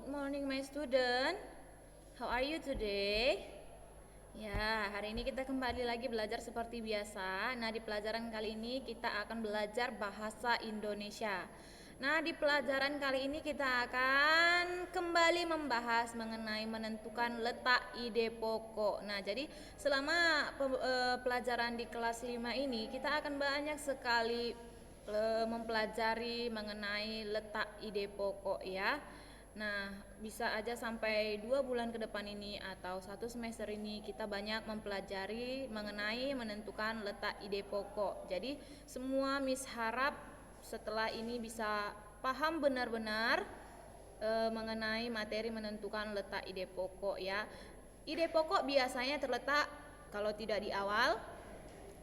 Good morning my student. How are you today? Ya, hari ini kita kembali lagi belajar seperti biasa. Nah, di pelajaran kali ini kita akan belajar bahasa Indonesia. Nah, di pelajaran kali ini kita akan kembali membahas mengenai menentukan letak ide pokok. Nah, jadi selama pelajaran di kelas 5 ini kita akan banyak sekali mempelajari mengenai letak ide pokok ya. Nah, bisa aja sampai 2 bulan ke depan ini atau 1 semester ini kita banyak mempelajari mengenai menentukan letak ide pokok. Jadi semua Miss harap setelah ini bisa paham benar-benar mengenai materi menentukan letak ide pokok ya. Ide pokok biasanya terletak kalau tidak di awal,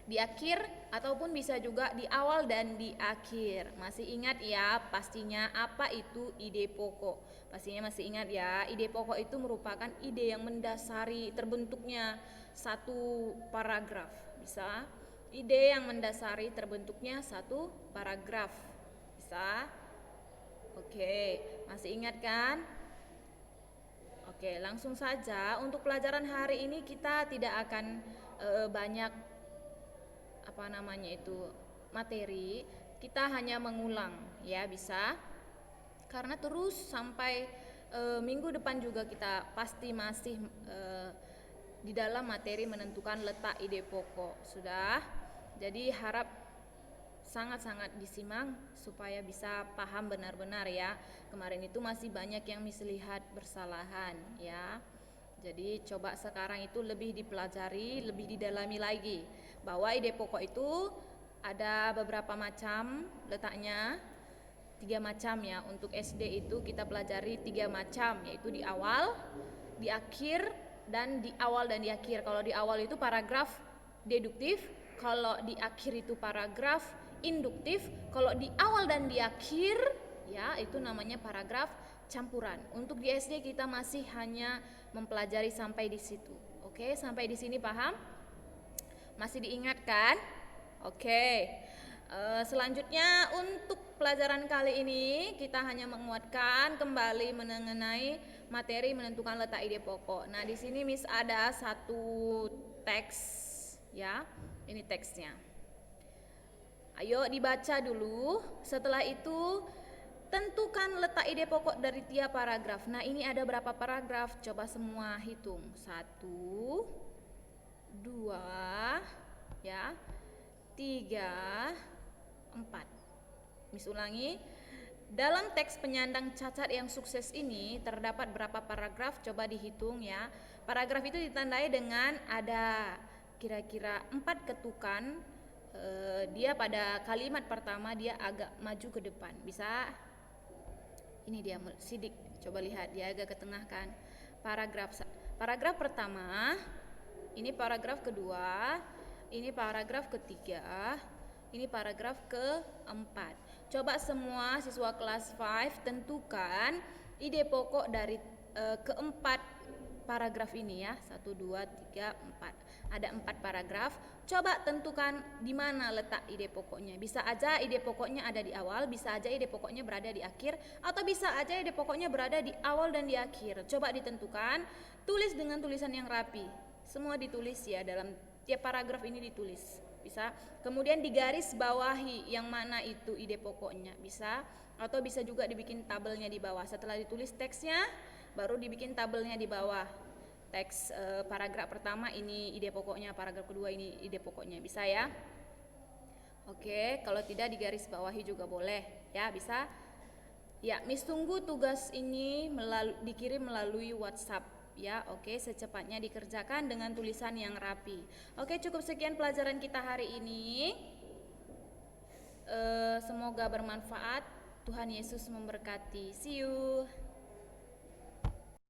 di akhir, ataupun bisa juga di awal dan di akhir. Masih ingat ya pastinya apa itu ide pokok? Pastinya masih ingat ya, ide pokok itu merupakan ide yang mendasari terbentuknya satu paragraf. Bisa ide yang mendasari terbentuknya satu paragraf. Bisa? Oke, masih ingat kan? Oke, langsung saja untuk pelajaran hari ini kita tidak akan banyak materi, kita hanya mengulang ya, bisa, karena terus sampai minggu depan juga kita pasti masih di dalam materi menentukan letak ide pokok. Sudah, jadi harap sangat-sangat disimak supaya bisa paham benar-benar ya. Kemarin itu masih banyak yang lihat bersalahan ya. Jadi coba sekarang itu lebih dipelajari, lebih didalami lagi bahwa ide pokok itu ada beberapa macam letaknya, 3 macam ya. Untuk SD itu kita pelajari 3 macam, yaitu di awal, di akhir, dan di awal dan di akhir. Kalau di awal itu paragraf deduktif, kalau di akhir itu paragraf induktif, kalau di awal dan di akhir ya itu namanya paragraf campuran. Untuk di SD kita masih hanya mempelajari sampai di situ. Oke, sampai di sini paham? Masih diingatkan? Oke. Selanjutnya untuk pelajaran kali ini kita hanya menguatkan kembali mengenai materi menentukan letak ide pokok. Nah, di sini Miss ada satu teks ya. Ini teksnya. Ayo dibaca dulu. Setelah itu tentukan letak ide pokok dari tiap paragraf. Nah, ini ada berapa paragraf? Coba semua hitung. 1, 2, ya, 3, 4. Miss ulangi. Dalam teks penyandang cacat yang sukses ini terdapat berapa paragraf? Coba dihitung ya. Paragraf itu ditandai dengan ada kira-kira 4 ketukan. Dia pada kalimat pertama dia agak maju ke depan. Bisa? Ini dia sidik, coba lihat dia agak ke tengah kan. Paragraf pertama, ini paragraf kedua, ini paragraf ketiga, ini paragraf keempat. Coba semua siswa kelas 5 tentukan ide pokok dari keempat paragraf ini ya. 1, 2, 3, 4. Ada 4 paragraf. Coba tentukan di mana letak ide pokoknya. Bisa aja ide pokoknya ada di awal, bisa aja ide pokoknya berada di akhir, atau bisa aja ide pokoknya berada di awal dan di akhir. Coba ditentukan, tulis dengan tulisan yang rapi. Semua ditulis ya, dalam tiap paragraf ini ditulis. Bisa. Kemudian digaris bawahi yang mana itu ide pokoknya. Bisa. Atau bisa juga dibikin tabelnya di bawah. Setelah ditulis teksnya, baru dibikin tabelnya di bawah. Teks paragraf pertama ini ide pokoknya, paragraf kedua ini ide pokoknya. Bisa ya? Oke, kalau tidak digaris bawahi juga boleh ya, bisa. Ya, Miss tunggu tugas ini dikirim melalui WhatsApp ya. Oke, secepatnya dikerjakan dengan tulisan yang rapi. Oke, cukup sekian pelajaran kita hari ini. Semoga bermanfaat. Tuhan Yesus memberkati. See you.